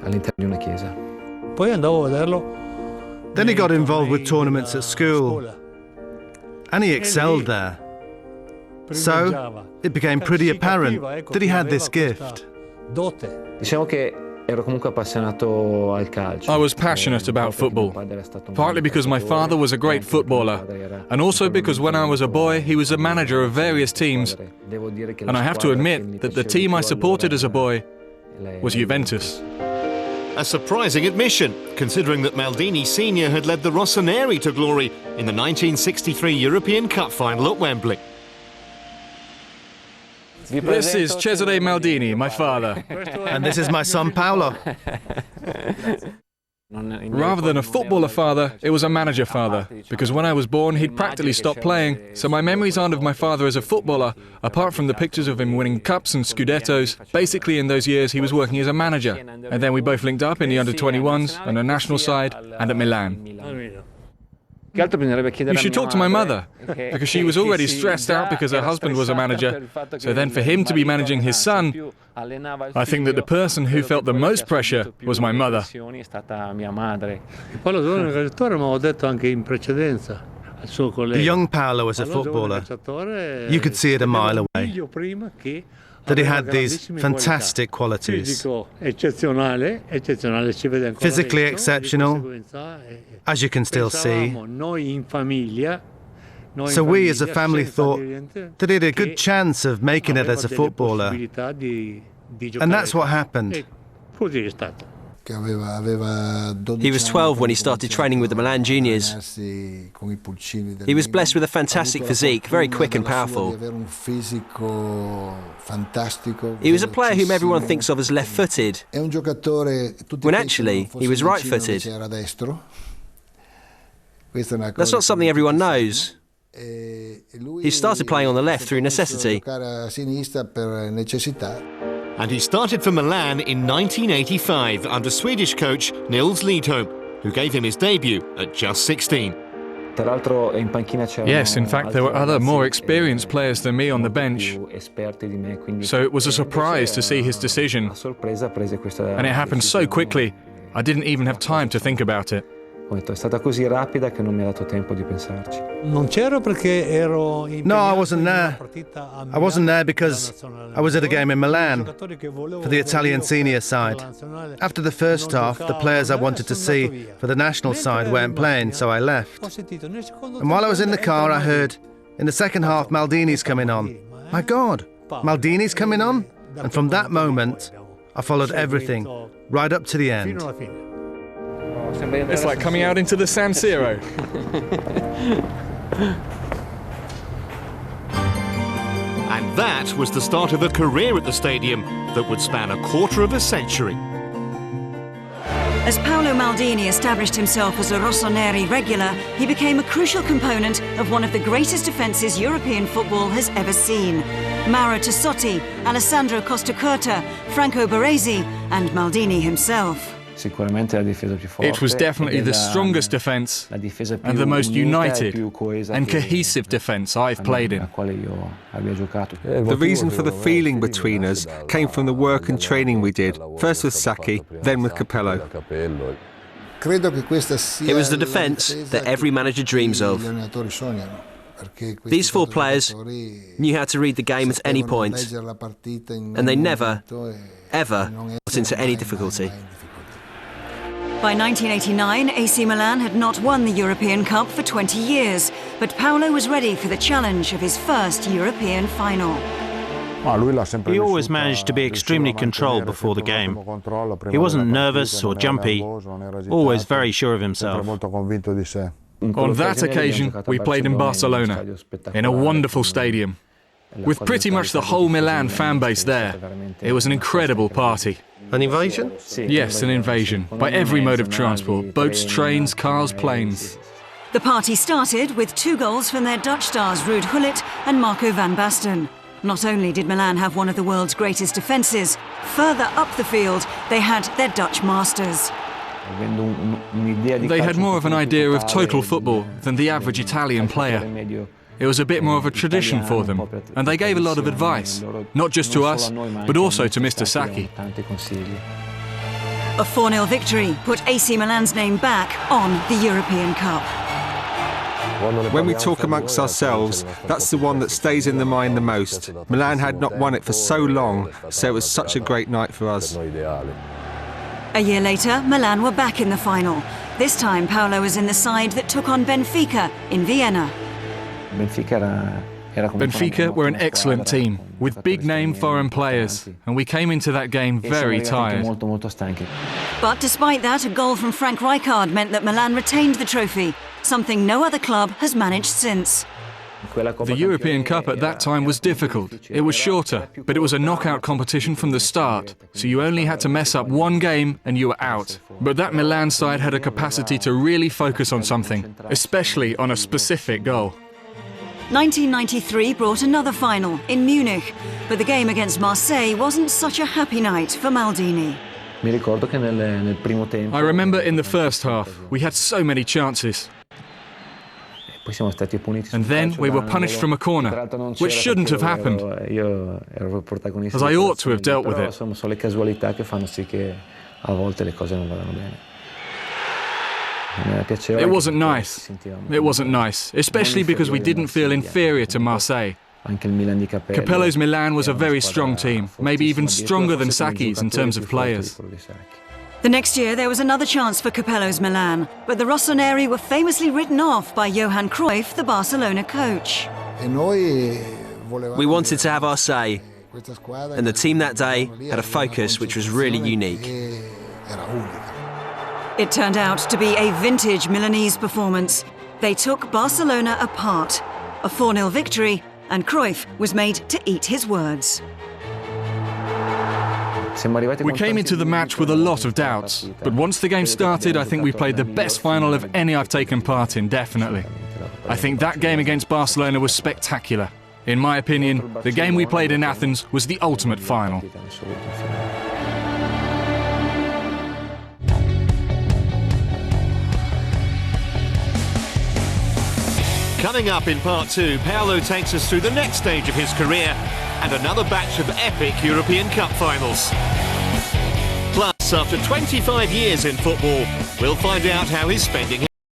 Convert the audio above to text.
all'interno di una chiesa. Poi andavo a vederlo. Then he got involved with tournaments at school, and he excelled there. So, it became pretty apparent that he had this gift. Diciamo che ero comunque appassionato al calcio. I was passionate about football, partly because my father was a great footballer, and also because when I was a boy he was a manager of various teams, and I have to admit that the team I supported as a boy was Juventus. A surprising admission, considering that Maldini Sr. had led the Rossoneri to glory in the 1963 European Cup final at Wembley. This is Cesare Maldini, my father. And this is my son Paolo. Rather than a footballer father, it was a manager father, because when I was born he'd practically stopped playing, so my memories aren't of my father as a footballer, apart from the pictures of him winning cups and scudettos. Basically in those years he was working as a manager, and then we both linked up in the under-21s, on the national side, and at Milan. You should talk to my mother, because she was already stressed out because her husband was a manager, so then for him to be managing his son, I think that the person who felt the most pressure was my mother. The young Paolo was a footballer. You could see it a mile away, that he had these fantastic qualities. Physically exceptional, as you can still see. So we as a family thought that he had a good chance of making it as a footballer. And that's what happened. He was 12 when he started training with the Milan juniors. He was blessed with a fantastic physique, very quick and powerful. He was a player whom everyone thinks of as left-footed, when actually he was right-footed. That's not something everyone knows. He started playing on the left through necessity. And he started for Milan in 1985 under Swedish coach Nils Lidholm, who gave him his debut at just 16. Yes, in fact there were other more experienced players than me on the bench, so it was a surprise to see his decision, and it happened so quickly I didn't even have time to think about it. È stata così rapida che non mi ha dato tempo di pensarci. No, I wasn't there. I wasn't there because I was at a game in Milan for the Italian senior side. After the first half, the players I wanted to see for the national side weren't playing, so I left. And while I was in the car, I heard, in the second half, Maldini's coming on. My God, Maldini's coming on? And from that moment, I followed everything, right up to the end. It's like coming out into the San Siro. And that was the start of a career at the stadium that would span a quarter of a century. As Paolo Maldini established himself as a Rossoneri regular, he became a crucial component of one of the greatest defences European football has ever seen. Mauro Tassotti, Alessandro Costacurta, Franco Baresi and Maldini himself. It was definitely the strongest defence and the most united and cohesive defence I've played in. The reason for the feeling between us came from the work and training we did, first with Sacchi, then with Capello. It was the defence that every manager dreams of. These four players knew how to read the game at any point, and they never, ever got into any difficulty. By 1989, AC Milan had not won the European Cup for 20 years, but Paolo was ready for the challenge of his first European final. He always managed to be extremely controlled before the game. He wasn't nervous or jumpy, always very sure of himself. On that occasion, we played in Barcelona, in a wonderful stadium, with pretty much the whole Milan fan base there. It was an incredible party. An invasion? Yes, an invasion, by every mode of transport, boats, trains, cars, planes. The party started with 2 goals from their Dutch stars Ruud Gullit and Marco van Basten. Not only did Milan have one of the world's greatest defences, further up the field they had their Dutch masters. They had more of an idea of total football than the average Italian player. It was a bit more of a tradition for them, and they gave a lot of advice, not just to us, but also to Mr. Sacchi. A 4-0 victory put AC Milan's name back on the European Cup. When we talk amongst ourselves, that's the one that stays in the mind the most. Milan had not won it for so long, so it was such a great night for us. A year later, Milan were back in the final. This time, Paolo was in the side that took on Benfica in Vienna. Benfica were an excellent team, with big-name foreign players, and we came into that game very tired. But despite that, a goal from Frank Rijkaard meant that Milan retained the trophy, something no other club has managed since. The European Cup at that time was difficult. It was shorter, but it was a knockout competition from the start, so you only had to mess up one game and you were out. But that Milan side had a capacity to really focus on something, especially on a specific goal. 1993 brought another final in Munich, but the game against Marseille wasn't such a happy night for Maldini. I remember in the first half, we had so many chances. And then we were punished from a corner, which shouldn't have happened, as I ought to have dealt with it. It wasn't nice. It wasn't nice, especially because we didn't feel inferior to Marseille. Capello's Milan was a very strong team, maybe even stronger than Sacchi's in terms of players. The next year there was another chance for Capello's Milan, but the Rossoneri were famously written off by Johan Cruyff, the Barcelona coach. We wanted to have our say, and the team that day had a focus which was really unique. It turned out to be a vintage Milanese performance. They took Barcelona apart. A 4-0 victory, and Cruyff was made to eat his words. We came into the match with a lot of doubts, but once the game started, I think we played the best final of any I've taken part in, definitely. I think that game against Barcelona was spectacular. In my opinion, the game we played in Athens was the ultimate final. Coming up in part 2, Paolo takes us through the next stage of his career and another batch of epic European Cup finals. Plus, after 25 years in football, we'll find out how his spending